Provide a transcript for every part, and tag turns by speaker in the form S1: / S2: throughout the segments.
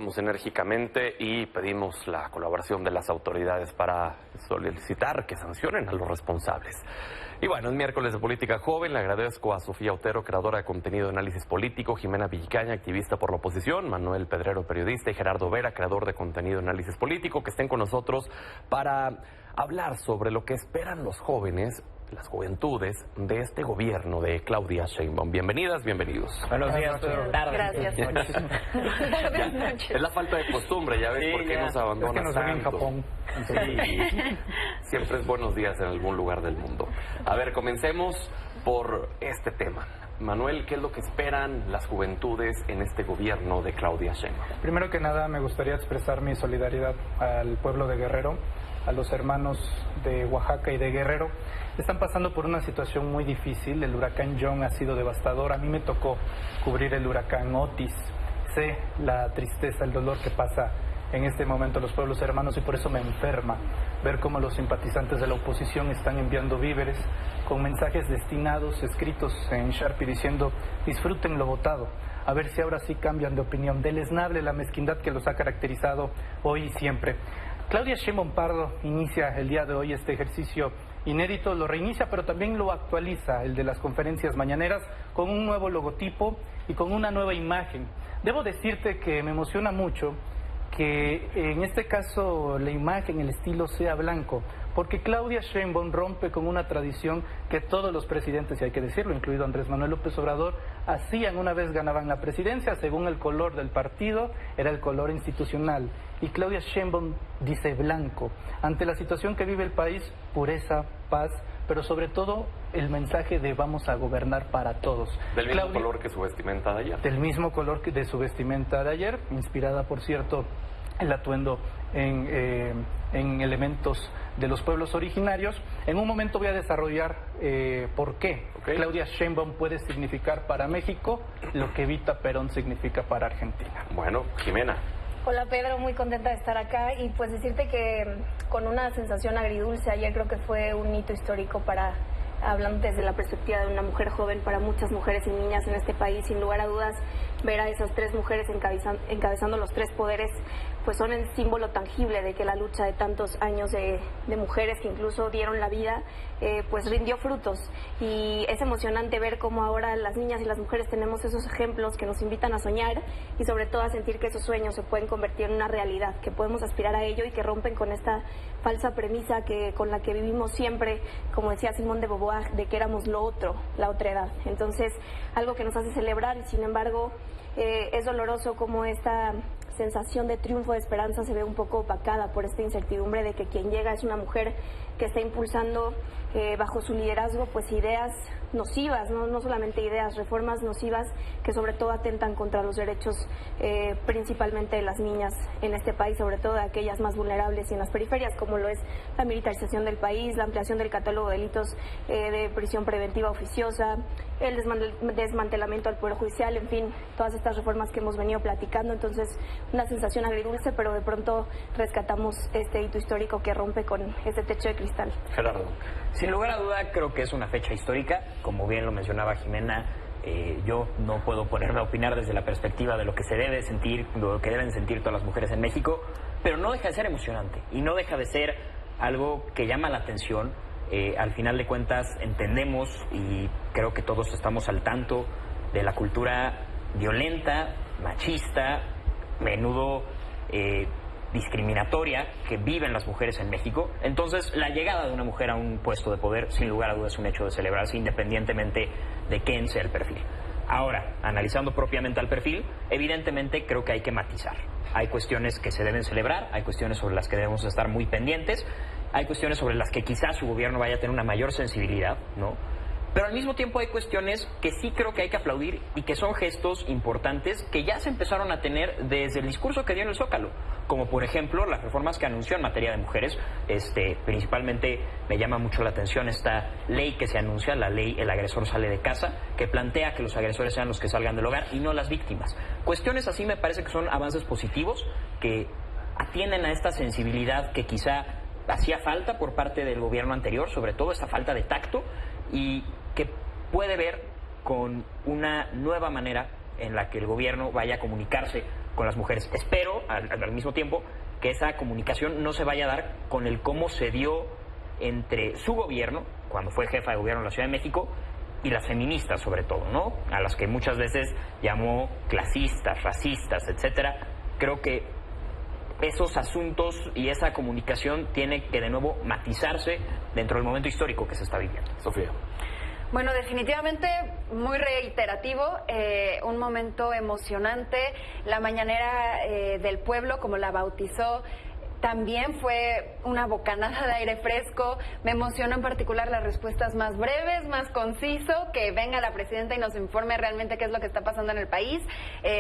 S1: actuamos enérgicamente y pedimos la colaboración de las autoridades para solicitar que sancionen a los responsables. Y bueno, es miércoles de Política Joven. Le agradezco a Sofía Otero, creadora de contenido de análisis político, Jimena Villicaña, activista por la oposición, Manuel Pedrero, periodista, y Gerardo Vera, creador de contenido de análisis político, que estén con nosotros para hablar sobre lo que esperan los jóvenes, las juventudes, de este gobierno de Claudia Sheinbaum. Bienvenidas, bienvenidos.
S2: Buenos días, Pedro.
S3: Gracias.
S1: Buenas noches. Es la falta de costumbre, ya ves por qué nos abandonas
S2: es que nos ven en
S1: tanto.
S2: Japón.
S1: Sí. Siempre es buenos días en algún lugar del mundo. A ver, comencemos por este tema. Manuel, ¿qué es lo que esperan las juventudes en este gobierno de Claudia Sheinbaum?
S2: Primero que nada, me gustaría expresar mi solidaridad al pueblo de Guerrero, a los hermanos de Oaxaca y de Guerrero. Están pasando por una situación muy difícil. El huracán John ha sido devastador. A mí me tocó cubrir el huracán Otis. Sé la tristeza, el dolor que pasa en este momento los pueblos hermanos, y por eso me enferma ver cómo los simpatizantes de la oposición están enviando víveres con mensajes destinados, escritos en Sharpie, diciendo: disfruten lo votado, a ver si ahora sí cambian de opinión. Deleznable la mezquindad que los ha caracterizado hoy y siempre. Claudia Sheinbaum Pardo inicia el día de hoy este ejercicio inédito, lo reinicia, pero también lo actualiza, el de las conferencias mañaneras, con un nuevo logotipo y con una nueva imagen. Debo decirte que me emociona mucho que en este caso la imagen, el estilo sea blanco, porque Claudia Sheinbaum rompe con una tradición que todos los presidentes, y hay que decirlo, incluido Andrés Manuel López Obrador, hacían una vez ganaban la presidencia. Según el color del partido, era el color institucional. Y Claudia Sheinbaum dice blanco. Ante la situación que vive el país, pureza, paz, pero sobre todo el mensaje de vamos a gobernar para todos.
S1: Del mismo color que su vestimenta de ayer.
S2: Del mismo color que de su vestimenta de ayer, inspirada, por cierto, el atuendo en elementos de los pueblos originarios. En un momento voy a desarrollar por qué Claudia Sheinbaum puede significar para México lo que Evita Perón significa para Argentina.
S1: Bueno, Jimena.
S3: Hola Pedro, muy contenta de estar acá y pues decirte que con una sensación agridulce. Ayer creo que fue un hito histórico para, hablando desde la perspectiva de una mujer joven, para muchas mujeres y niñas en este país. Sin lugar a dudas, ver a esas tres mujeres encabezando los tres poderes, pues son el símbolo tangible de que la lucha de tantos años de mujeres que incluso dieron la vida, pues rindió frutos. Y es emocionante ver cómo ahora las niñas y las mujeres tenemos esos ejemplos que nos invitan a soñar y sobre todo a sentir que esos sueños se pueden convertir en una realidad, que podemos aspirar a ello y que rompen con esta falsa premisa con la que vivimos siempre, como decía Simone de Beauvoir, de que éramos lo otro, la otra edad. Entonces, algo que nos hace celebrar, y sin embargo es doloroso como esta sensación de triunfo, de esperanza, se ve un poco opacada por esta incertidumbre de que quien llega es una mujer que está impulsando bajo su liderazgo pues ideas nocivas, no solamente ideas, reformas nocivas que sobre todo atentan contra los derechos principalmente de las niñas en este país, sobre todo de aquellas más vulnerables y en las periferias, como lo es la militarización del país, la ampliación del catálogo de delitos de prisión preventiva oficiosa, el desmantelamiento del Poder Judicial, en fin, todas estas reformas que hemos venido platicando. Entonces, una sensación agridulce, pero de pronto rescatamos este hito histórico que rompe con este techo de cristal.
S1: Gerardo.
S4: Sin lugar a duda, creo que es una fecha histórica. Como bien lo mencionaba Jimena, yo no puedo ponerme a opinar desde la perspectiva de lo que se debe sentir, lo que deben sentir todas las mujeres en México, pero no deja de ser emocionante y no deja de ser algo que llama la atención. Al final de cuentas entendemos, y creo que todos estamos al tanto de la cultura violenta, machista, menudo discriminatoria que viven las mujeres en México. Entonces, la llegada de una mujer a un puesto de poder, sin lugar a dudas, es un hecho de celebrarse, independientemente de quién sea el perfil. Ahora, analizando propiamente al perfil, evidentemente creo que hay que matizar. Hay cuestiones que se deben celebrar, hay cuestiones sobre las que debemos estar muy pendientes, hay cuestiones sobre las que quizás su gobierno vaya a tener una mayor sensibilidad, ¿no? Pero al mismo tiempo hay cuestiones que sí creo que hay que aplaudir y que son gestos importantes que ya se empezaron a tener desde el discurso que dio en el Zócalo, como por ejemplo las reformas que anunció en materia de mujeres. Principalmente me llama mucho la atención esta ley que se anuncia, la ley El agresor sale de casa, que plantea que los agresores sean los que salgan del hogar y no las víctimas. Cuestiones así me parece que son avances positivos que atienden a esta sensibilidad que quizá hacía falta por parte del gobierno anterior, sobre todo esta falta de tacto, y que puede ver con una nueva manera en la que el gobierno vaya a comunicarse con las mujeres. Espero, al mismo tiempo, que esa comunicación no se vaya a dar con el cómo se dio entre su gobierno, cuando fue jefa de gobierno en la Ciudad de México, y las feministas sobre todo, ¿no? A las que muchas veces llamó clasistas, racistas, etcétera. Creo que esos asuntos y esa comunicación tiene que de nuevo matizarse dentro del momento histórico que se está viviendo.
S1: Sofía.
S5: Bueno, definitivamente muy reiterativo, un momento emocionante. La mañanera del pueblo, como la bautizó, también fue una bocanada de aire fresco. Me emocionó en particular las respuestas más breves, más conciso, que venga la presidenta y nos informe realmente qué es lo que está pasando en el país.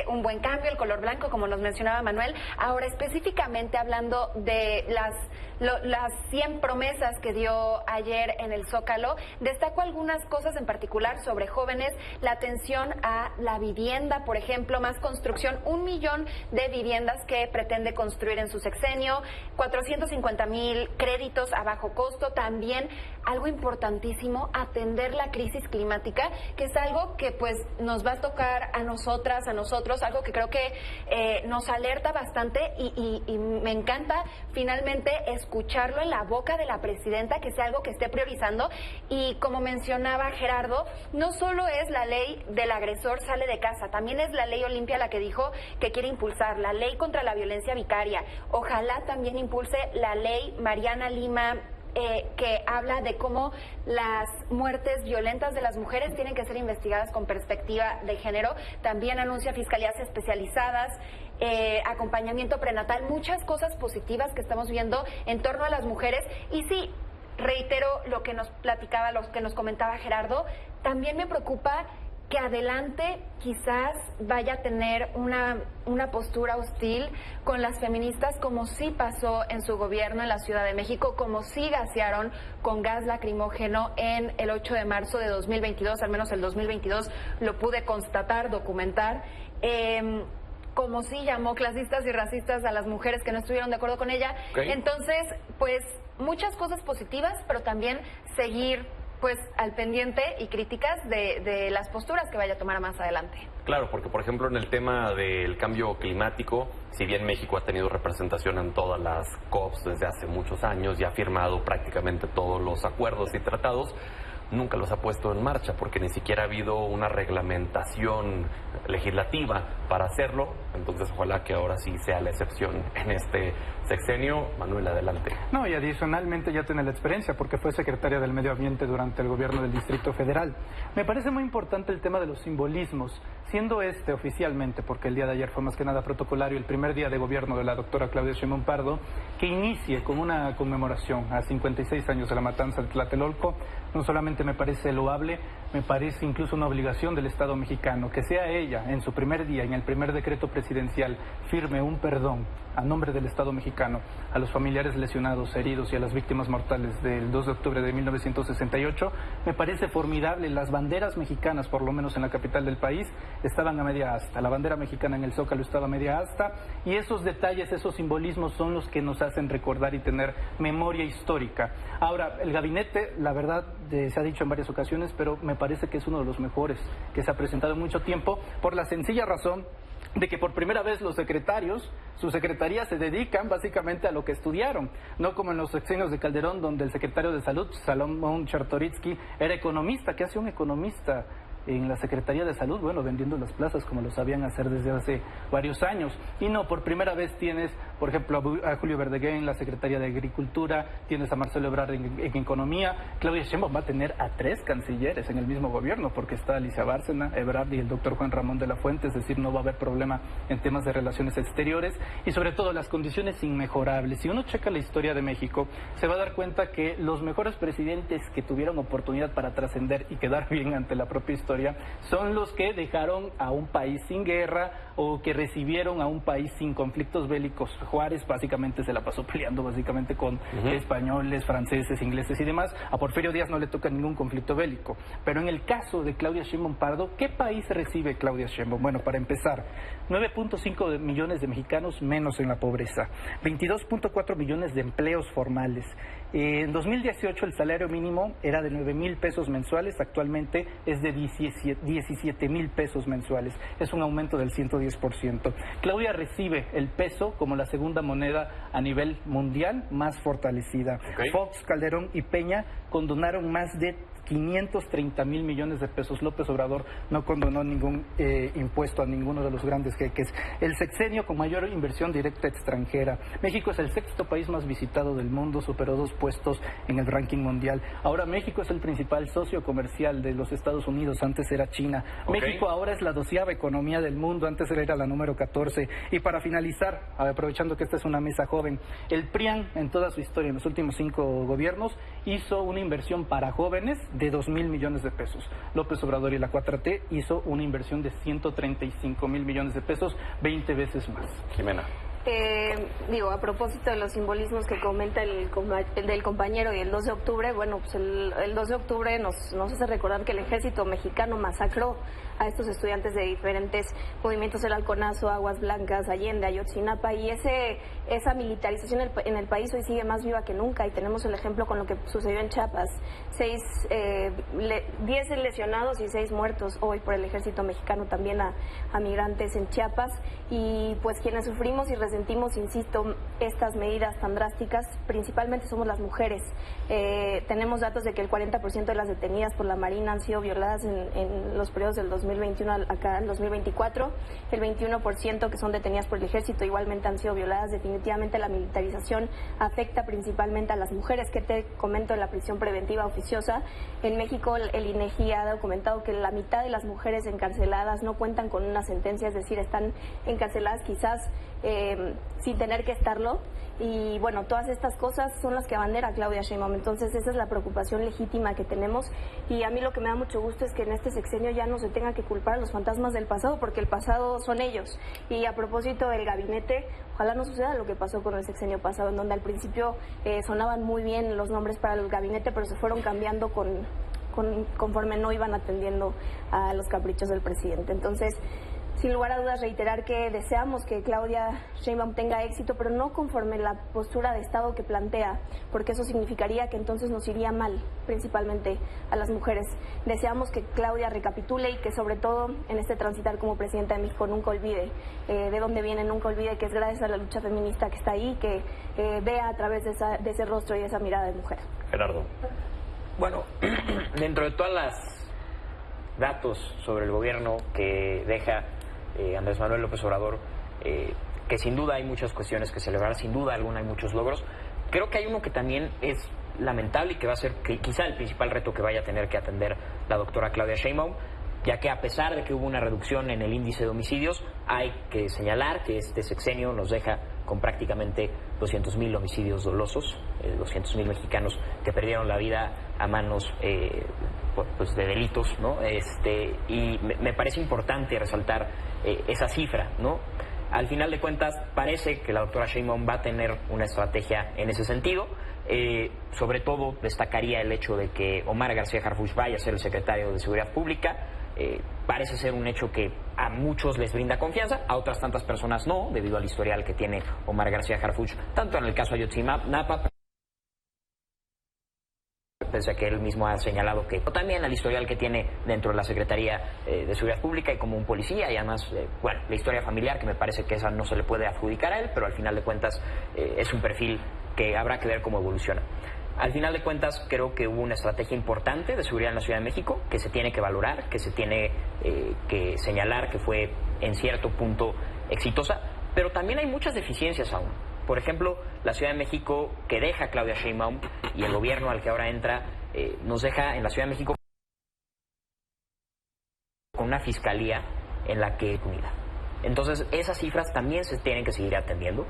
S5: Un buen cambio, el color blanco, como nos mencionaba Manuel. Ahora, específicamente hablando de las 100 promesas que dio ayer en el Zócalo, destaco algunas cosas en particular sobre jóvenes, la atención a la vivienda, por ejemplo, más construcción, 1 millón de viviendas que pretende construir en su sexenio, 450,000 créditos a bajo costo, también algo importantísimo, atender la crisis climática, que es algo que pues nos va a tocar a nosotras, a nosotros, algo que creo que nos alerta bastante y me encanta finalmente escucharlo en la boca de la presidenta, que sea algo que esté priorizando. Y como mencionaba Gerardo, no solo es la ley del agresor sale de casa, también es la ley Olimpia la que dijo que quiere impulsar, la ley contra la violencia vicaria. Ojalá también impulse la ley Mariana Lima, que habla de cómo las muertes violentas de las mujeres tienen que ser investigadas con perspectiva de género. También anuncia fiscalías especializadas, acompañamiento prenatal, muchas cosas positivas que estamos viendo en torno a las mujeres. Y sí, reitero lo que nos platicaba, lo que nos comentaba Gerardo, también me preocupa que adelante quizás vaya a tener una postura hostil con las feministas, como sí pasó en su gobierno en la Ciudad de México, como sí gasearon con gas lacrimógeno en el 8 de marzo de 2022, al menos el 2022 lo pude constatar, documentar, como sí llamó clasistas y racistas a las mujeres que no estuvieron de acuerdo con ella. Okay. Entonces, pues muchas cosas positivas, pero también seguir pues al pendiente y críticas de las posturas que vaya a tomar más adelante.
S1: Claro, porque por ejemplo en el tema del cambio climático, si bien México ha tenido representación en todas las COPs desde hace muchos años y ha firmado prácticamente todos los acuerdos y tratados, nunca los ha puesto en marcha porque ni siquiera ha habido una reglamentación legislativa para hacerlo. Entonces ojalá que ahora sí sea la excepción en este sexenio. Manuel, adelante.
S2: No, y adicionalmente ya tiene la experiencia porque fue secretaria del Medio Ambiente durante el gobierno del Distrito Federal. Me parece muy importante el tema de los simbolismos, siendo oficialmente, porque el día de ayer fue más que nada protocolario, el primer día de gobierno de la doctora Claudia Sheinbaum Pardo, que inicie con una conmemoración a 56 años de la matanza de Tlatelolco. No solamente me parece loable, me parece incluso una obligación del Estado mexicano, que sea ella, en su primer día, en el primer decreto presidencial, firme un perdón a nombre del Estado mexicano a los familiares lesionados, heridos y a las víctimas mortales del 2 de octubre de 1968. Me parece formidable. Las banderas mexicanas, por lo menos en la capital del país, estaban a media asta. La bandera mexicana en el Zócalo estaba a media asta, y esos detalles, esos simbolismos son los que nos hacen recordar y tener memoria histórica. Ahora, el gabinete, la verdad, se ha dicho en varias ocasiones, pero me parece que es uno de los mejores que se ha presentado en mucho tiempo, por la sencilla razón de que por primera vez los secretarios, sus secretarías se dedican básicamente a lo que estudiaron, no como en los sexenios de Calderón, donde el secretario de Salud, Salomón Chertorivsky, era economista. ¿Qué hace un economista en la Secretaría de Salud? Bueno, vendiendo las plazas como lo sabían hacer desde hace varios años. Y no, por primera vez tienes, por ejemplo, a Julio Verdeguer en la Secretaría de Agricultura, tienes a Marcelo Ebrard en Economía. Claudia Sheinbaum va a tener a 3 cancilleres en el mismo gobierno, porque está Alicia Bárcena, Ebrard y el doctor Juan Ramón de la Fuente, es decir, no va a haber problema en temas de relaciones exteriores, y sobre todo las condiciones inmejorables. Si uno checa la historia de México, se va a dar cuenta que los mejores presidentes que tuvieron oportunidad para trascender y quedar bien ante la propia historia son los que dejaron a un país sin guerra o que recibieron a un país sin conflictos bélicos. Juárez básicamente se la pasó peleando básicamente con españoles, franceses, ingleses y demás. A Porfirio Díaz no le toca ningún conflicto bélico. Pero en el caso de Claudia Sheinbaum Pardo, ¿qué país recibe Claudia Sheinbaum? Bueno, para empezar, 9.5 millones de mexicanos menos en la pobreza, 22.4 millones de empleos formales. En 2018 el salario mínimo era de 9,000 pesos mensuales, actualmente es de 18 17,000 pesos mensuales. Es un aumento del 110%. Claudia recibe el peso como la segunda moneda a nivel mundial más fortalecida.
S1: Okay.
S2: Fox, Calderón y Peña condonaron más de 530,000 millones de pesos. López Obrador no condonó ningún impuesto a ninguno de los grandes jeques. El sexenio con mayor inversión directa extranjera. México es el sexto país más visitado del mundo, superó 2 puestos en el ranking mundial. Ahora México es el principal socio comercial de los Estados Unidos, antes era China.
S1: Okay.
S2: México ahora es la 12ª economía del mundo, antes era la número 14. Y para finalizar, aprovechando que esta es una mesa joven, el PRIAN en toda su historia, en los últimos 5 gobiernos, hizo una inversión para jóvenes de 2,000 millones de pesos. López Obrador y la 4T hizo una inversión de 135,000 millones de pesos, 20 veces más.
S1: Jimena.
S3: A propósito de los simbolismos que comenta el del compañero y el 2 de octubre, bueno, pues el 2 de octubre nos hace recordar que el ejército mexicano masacró a estos estudiantes de diferentes movimientos, el Halconazo, Aguas Blancas, Allende, Ayotzinapa, y esa militarización en el país hoy sigue más viva que nunca, y tenemos el ejemplo con lo que sucedió en Chiapas, 10 lesionados y 6 muertos hoy por el ejército mexicano también a migrantes en Chiapas, y pues quienes sufrimos y resentimos, insisto, estas medidas tan drásticas, principalmente somos las mujeres. Tenemos datos de que el 40% de las detenidas por la Marina han sido violadas en los periodos del 2021 acá al 2024, el 21% que son detenidas por el ejército igualmente han sido violadas. Definitivamente la militarización afecta principalmente a las mujeres. Que te comento, en la prisión preventiva oficiosa en México, el INEGI ha documentado que la mitad de las mujeres encarceladas no cuentan con una sentencia, es decir, están encarceladas quizás sin tener que estarlo. Y bueno, todas estas cosas son las que abandera Claudia Sheinbaum. Entonces esa es la preocupación legítima que tenemos, y a mí lo que me da mucho gusto es que en este sexenio ya no se tenga que culpar a los fantasmas del pasado, porque el pasado son ellos. Y a propósito del gabinete, ojalá no suceda lo que pasó con el sexenio pasado, en donde al principio sonaban muy bien los nombres para el gabinete, pero se fueron cambiando conforme no iban atendiendo a los caprichos del presidente. Entonces, sin lugar a dudas, reiterar que deseamos que Claudia Sheinbaum tenga éxito, pero no conforme la postura de Estado que plantea, porque eso significaría que entonces nos iría mal, principalmente a las mujeres. Deseamos que Claudia recapitule y que sobre todo en este transitar como presidenta de México nunca olvide de dónde viene, nunca olvide que es gracias a la lucha feminista que está ahí, que vea a través de ese rostro y de esa mirada de mujer.
S1: Gerardo.
S4: Bueno, dentro de todas las datos sobre el gobierno que deja Andrés Manuel López Obrador, que sin duda hay muchas cuestiones que celebrar, sin duda alguna hay muchos logros, creo que hay uno que también es lamentable y que va a ser quizá el principal reto que vaya a tener que atender la doctora Claudia Sheinbaum, ya que a pesar de que hubo una reducción en el índice de homicidios, hay que señalar que este sexenio nos deja con prácticamente 200,000 homicidios dolosos, 200,000 mexicanos que perdieron la vida a manos de delitos, ¿no? Y me parece importante resaltar esa cifra, ¿no? Al final de cuentas, parece que la doctora Sheinbaum va a tener una estrategia en ese sentido. Sobre todo, destacaría el hecho de que Omar García Harfuch vaya a ser el secretario de Seguridad Pública. Parece ser un hecho que a muchos les brinda confianza, a otras tantas personas no, debido al historial que tiene Omar García Harfuch, tanto en el caso Ayotzinapa, pese a que él mismo ha señalado que también al historial que tiene dentro de la Secretaría de Seguridad Pública y como un policía, y además, la historia familiar, que me parece que esa no se le puede adjudicar a él, pero al final de cuentas es un perfil que habrá que ver cómo evoluciona. Al final de cuentas, creo que hubo una estrategia importante de seguridad en la Ciudad de México que se tiene que valorar, que se tiene que señalar que fue en cierto punto exitosa, pero también hay muchas deficiencias aún. Por ejemplo, la Ciudad de México que deja Claudia Sheinbaum y el gobierno al que ahora entra nos deja en la Ciudad de México con una fiscalía en la que unida. Entonces, esas cifras también se tienen que seguir atendiendo.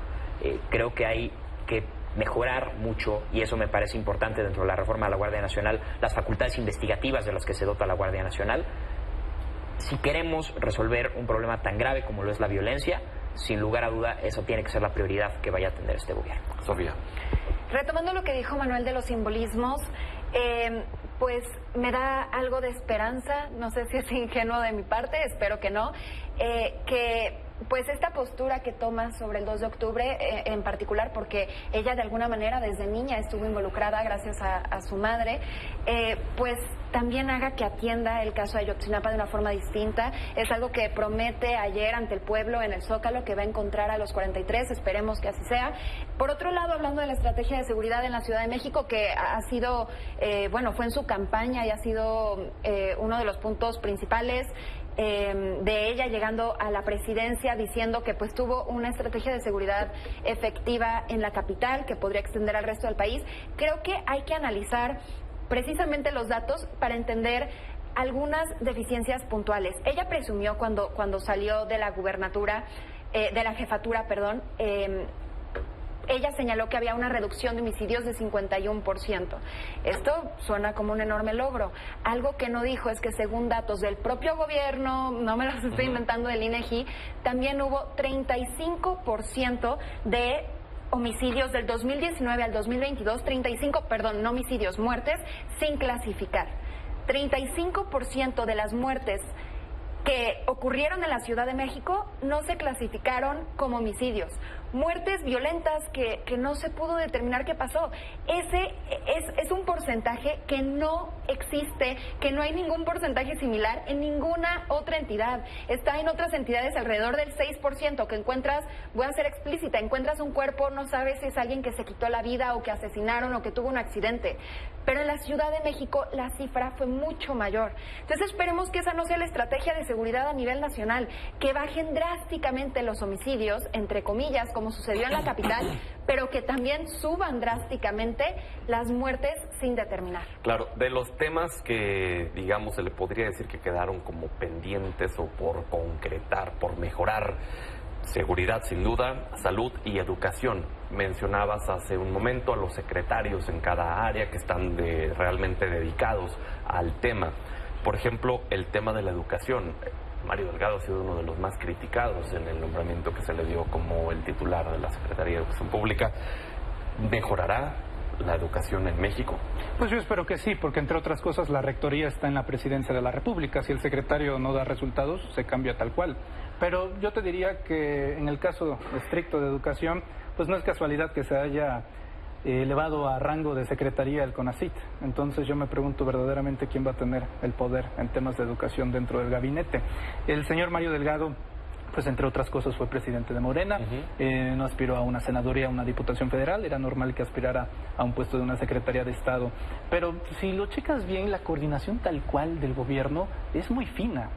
S4: Creo que hay que mejorar mucho, y eso me parece importante dentro de la reforma de la Guardia Nacional, las facultades investigativas de las que se dota la Guardia Nacional. Si queremos resolver un problema tan grave como lo es la violencia, sin lugar a duda, eso tiene que ser la prioridad que vaya a tener este gobierno.
S1: Sofía.
S5: Retomando lo que dijo Manuel de los simbolismos, pues me da algo de esperanza, no sé si es ingenuo de mi parte, espero que no, que pues esta postura que toma sobre el 2 de octubre en particular, porque ella de alguna manera desde niña estuvo involucrada gracias a su madre, pues también haga que atienda el caso de Ayotzinapa de una forma distinta. Es algo que promete ayer ante el pueblo en el Zócalo, que va a encontrar a los 43, esperemos que así sea. Por otro lado, hablando de la estrategia de seguridad en la Ciudad de México, que ha sido, fue en su campaña y ha sido uno de los puntos principales de ella llegando a la presidencia, diciendo que pues tuvo una estrategia de seguridad efectiva en la capital que podría extender al resto del país. Creo que hay que analizar precisamente los datos para entender algunas deficiencias puntuales. Ella presumió cuando salió de la gubernatura, de la jefatura, perdón, ella señaló que había una reducción de homicidios de 51%. Esto suena como un enorme logro. Algo que no dijo es que según datos del propio gobierno, no me los estoy inventando, del INEGI, también hubo 35% de homicidios del 2019 al 2022, no homicidios, muertes sin clasificar. 35% de las muertes que ocurrieron en la Ciudad de México no se clasificaron como homicidios. Muertes violentas que no se pudo determinar qué pasó. Ese es un porcentaje que no existe, que no hay ningún porcentaje similar en ninguna otra entidad. Está en otras entidades alrededor del 6%, que encuentras, voy a ser explícita, encuentras un cuerpo, no sabes si es alguien que se quitó la vida o que asesinaron o que tuvo un accidente. Pero en la Ciudad de México la cifra fue mucho mayor. Entonces esperemos que esa no sea la estrategia de seguridad a nivel nacional, que bajen drásticamente los homicidios, entre comillas, como sucedió en la capital, pero que también suban drásticamente las muertes sin determinar.
S1: Claro, de los temas que, digamos, se le podría decir que quedaron como pendientes o por concretar, por mejorar: seguridad, sin duda; salud y educación. Mencionabas hace un momento a los secretarios en cada área que están realmente dedicados al tema. Por ejemplo, el tema de la educación. Mario Delgado ha sido uno de los más criticados en el nombramiento que se le dio como el titular de la Secretaría de Educación Pública. ¿Mejorará la educación en México?
S2: Pues yo espero que sí, porque entre otras cosas la rectoría está en la presidencia de la República. Si el secretario no da resultados, se cambia tal cual. Pero yo te diría que en el caso estricto de educación, pues no es casualidad que se haya elevado a rango de secretaría el CONACYT. Entonces yo me pregunto verdaderamente quién va a tener el poder en temas de educación dentro del gabinete. El señor Mario Delgado, pues entre otras cosas fue presidente de Morena, no aspiró a una senaduría, a una diputación federal, era normal que aspirara a un puesto de una secretaría de Estado. Pero si lo checas bien, la coordinación tal cual del gobierno es muy fina.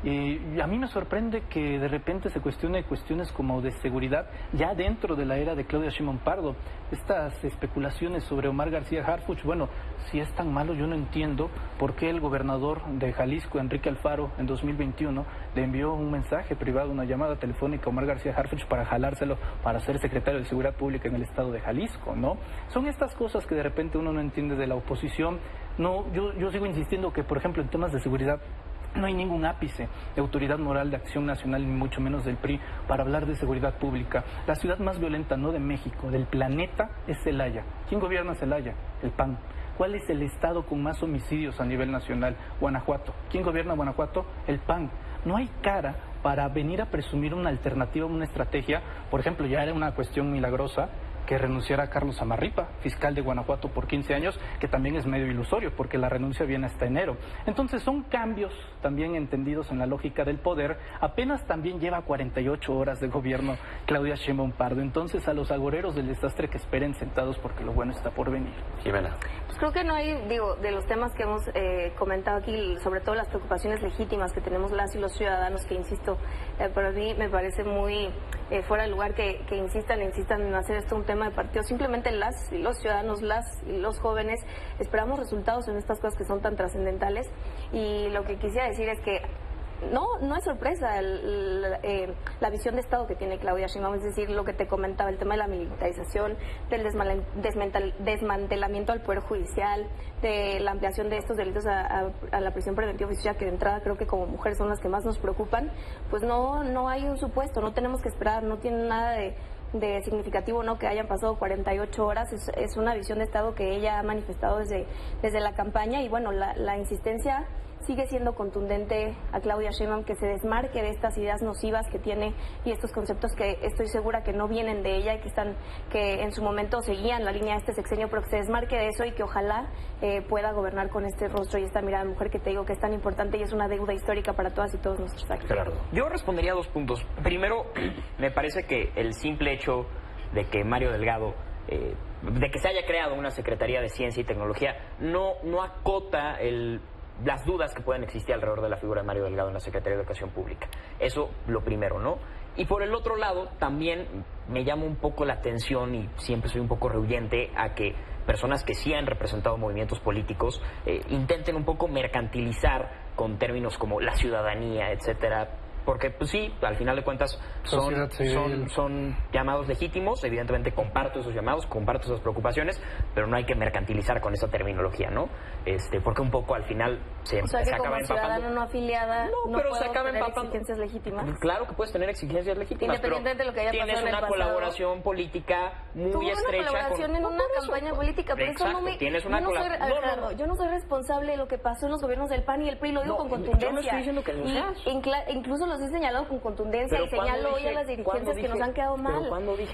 S2: Y a mí me sorprende que de repente se cuestione cuestiones como de seguridad ya dentro de la era de Claudia Sheinbaum Pardo. Estas especulaciones sobre Omar García Harfuch, bueno, si es tan malo, yo no entiendo por qué el gobernador de Jalisco, Enrique Alfaro, en 2021 le envió un mensaje privado, una llamada telefónica a Omar García Harfuch para jalárselo para ser secretario de Seguridad Pública en el estado de Jalisco, ¿no? Son estas cosas que de repente uno no entiende de la oposición. No, yo sigo insistiendo que, por ejemplo, en temas de seguridad no hay ningún ápice de autoridad moral de Acción Nacional, ni mucho menos del PRI, para hablar de seguridad pública. La ciudad más violenta, no de México, del planeta, es Celaya. ¿Quién gobierna Celaya? El PAN. ¿Cuál es el estado con más homicidios a nivel nacional? Guanajuato. ¿Quién gobierna Guanajuato? El PAN. No hay cara para venir a presumir una alternativa, una estrategia. Por ejemplo, ya era una cuestión milagrosa que renunciara Carlos Amarripa, fiscal de Guanajuato por 15 años, que también es medio ilusorio, porque la renuncia viene hasta enero. Entonces son cambios también entendidos en la lógica del poder. Apenas también lleva 48 horas de gobierno Claudia Sheinbaum Pardo. Entonces a los agoreros del desastre que esperen sentados, porque lo bueno está por venir.
S1: Jimena.
S3: Pues creo que no hay, de los temas que hemos comentado aquí, sobre todo las preocupaciones legítimas que tenemos las y los ciudadanos, que insisto, para mí me parece muy fuera de lugar que insistan en hacer esto un tema de partido. Simplemente las y los ciudadanos, las y los jóvenes esperamos resultados en estas cosas que son tan trascendentales. Y lo que quisiera decir es que no es sorpresa la visión de Estado que tiene Claudia Sheinbaum, es decir, lo que te comentaba, el tema de la militarización, del desmantelamiento al Poder Judicial, de la ampliación de estos delitos a la prisión preventiva oficiosa, que de entrada creo que como mujeres son las que más nos preocupan. Pues no hay un supuesto, no tenemos que esperar, no tiene nada de significativo, ¿no?, que hayan pasado 48 horas. Es una visión de Estado que ella ha manifestado desde la campaña. Y bueno, la insistencia sigue siendo contundente a Claudia Sheinbaum que se desmarque de estas ideas nocivas que tiene y estos conceptos que estoy segura que no vienen de ella y que en su momento seguían la línea de este sexenio, pero que se desmarque de eso y que ojalá pueda gobernar con este rostro y esta mirada de mujer que te digo que es tan importante y es una deuda histórica para todas y todos nuestros actos.
S1: Claro.
S4: Yo respondería a 2 puntos. Primero, me parece que el simple hecho de que Mario Delgado, de que se haya creado una Secretaría de Ciencia y Tecnología, no acota las dudas que pueden existir alrededor de la figura de Mario Delgado en la Secretaría de Educación Pública. Eso, lo primero, ¿no? Y por el otro lado, también me llama un poco la atención, y siempre soy un poco rehuyente a que personas que sí han representado movimientos políticos intenten un poco mercantilizar con términos como la ciudadanía, etcétera. Porque, pues sí, al final de cuentas son llamados legítimos. Evidentemente comparto esos llamados, comparto esas preocupaciones, pero no hay que mercantilizar con esa terminología, ¿no? Porque un poco al final se acaba empapando.
S3: O sea, que como ciudadano no afiliada no
S4: pero
S3: puedo
S4: se acaba
S3: tener
S4: empapando.
S3: exigencias legítimas.
S4: Claro que puedes tener exigencias legítimas,
S3: independientemente de lo que haya pasado en el
S4: tienes
S3: pasado.
S4: una colaboración política muy estrecha.
S3: Una colaboración en una campaña política, pero eso no me... Yo no soy responsable de lo que pasó en los gobiernos del PAN y el PRI, lo digo con contundencia.
S4: Yo no estoy diciendo que lo seas.
S3: Incluso los he señalado con contundencia y señalo hoy a las dirigencias que nos han quedado mal.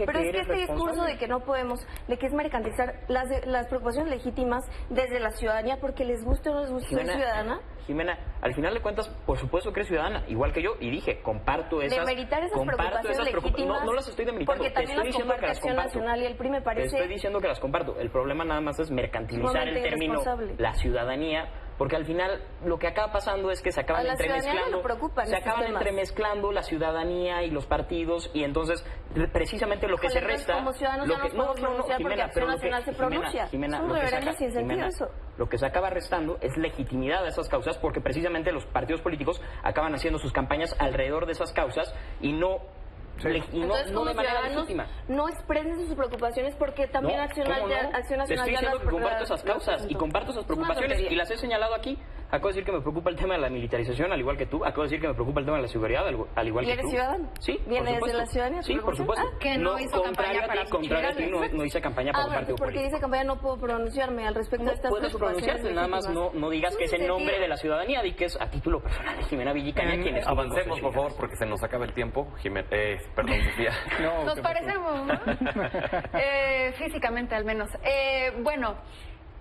S3: Pero es que este discurso de que no podemos, de que es mercantilizar las preocupaciones legítimas desde la ciudadanía porque les guste o no les guste ser ciudadana.
S4: Jimena, al final de cuentas, por supuesto que eres ciudadana, igual que yo, y dije, comparto esas
S3: preocupaciones legítimas.
S4: No las estoy demeritando,
S3: porque también
S4: te estoy diciendo que las comparto.
S3: Nacional y el PRI me parece...
S4: Te estoy diciendo que las comparto. El problema nada más es mercantilizar el término la ciudadanía, porque al final lo que acaba pasando es que se acaban entremezclando la ciudadanía y los partidos, y entonces precisamente lo que se resta...
S3: Como ciudadanos ya nos podemos pronunciar porque Acción Nacional se pronuncia. Es un reverendo sin sentido eso.
S4: Lo que se acaba restando es legitimidad a esas causas, porque precisamente los partidos políticos acaban haciendo sus campañas alrededor de esas causas y no...
S3: Entonces,
S4: no de manera
S3: ciudadanos
S4: legítima.
S3: No expresen sus preocupaciones porque también Acción Nacional
S4: Te estoy diciendo que comparto esas causas y comparto esas preocupaciones y las he señalado aquí. Acabo de decir que me preocupa el tema de la militarización, al igual que tú. Acabo de decir que me preocupa el tema de la seguridad, al igual que tú.
S3: ¿Y eres ciudadano?
S4: Sí,
S3: ¿Vienes de la ciudadanía?
S4: Sí, por supuesto.
S5: Que no hizo campaña para
S4: contrario a ti, no hice campaña para un partido
S3: porque
S4: político.
S3: dice campaña no puedo pronunciarme al respecto de estas
S4: puedes
S3: preocupaciones
S4: pronunciarte, nada más no digas que es en nombre de la ciudadanía, di que es a título personal de Jimena Villicaña quien es.
S1: Avancemos, por favor, porque se nos acaba el tiempo. Perdón, Sofía.
S5: Nos parecemos, ¿no? Físicamente al menos. Bueno,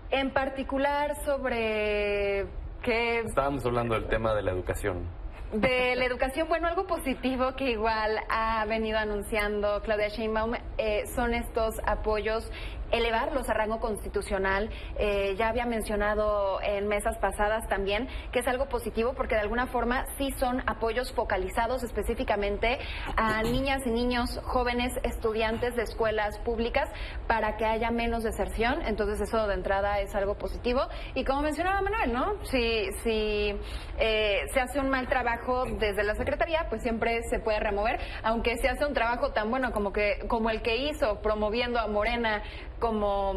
S5: en particular sobre que...
S1: Estábamos hablando del tema de la educación.
S5: De la educación, bueno, algo positivo que igual ha venido anunciando Claudia Sheinbaum son estos apoyos, elevarlos a rango constitucional. Ya había mencionado en mesas pasadas también que es algo positivo porque de alguna forma sí son apoyos focalizados específicamente a niñas y niños, jóvenes estudiantes de escuelas públicas para que haya menos deserción. Entonces eso de entrada es algo positivo. Y como mencionaba Manuel, ¿no? Si se hace un mal trabajo desde la Secretaría, pues siempre se puede remover, aunque se hace un trabajo tan bueno como el que hizo promoviendo a Morena como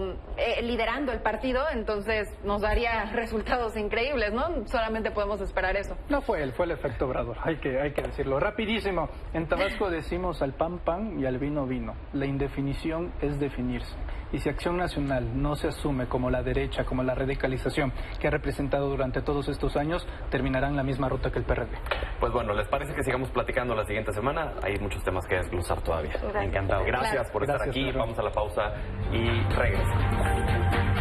S5: liderando el partido, entonces nos daría resultados increíbles, ¿no? Solamente podemos esperar eso.
S2: No fue él, fue el efecto Obrador, hay que decirlo. Rapidísimo, en Tabasco decimos al pan pan y al vino vino. La indefinición es definirse. Y si Acción Nacional no se asume como la derecha, como la radicalización que ha representado durante todos estos años, terminarán la misma ruta que el PRD.
S1: Pues bueno, ¿les parece que sigamos platicando la siguiente semana? Hay muchos temas que desglosar todavía. Encantado. Gracias por estar aquí. Pedro. Vamos a la pausa y regresamos.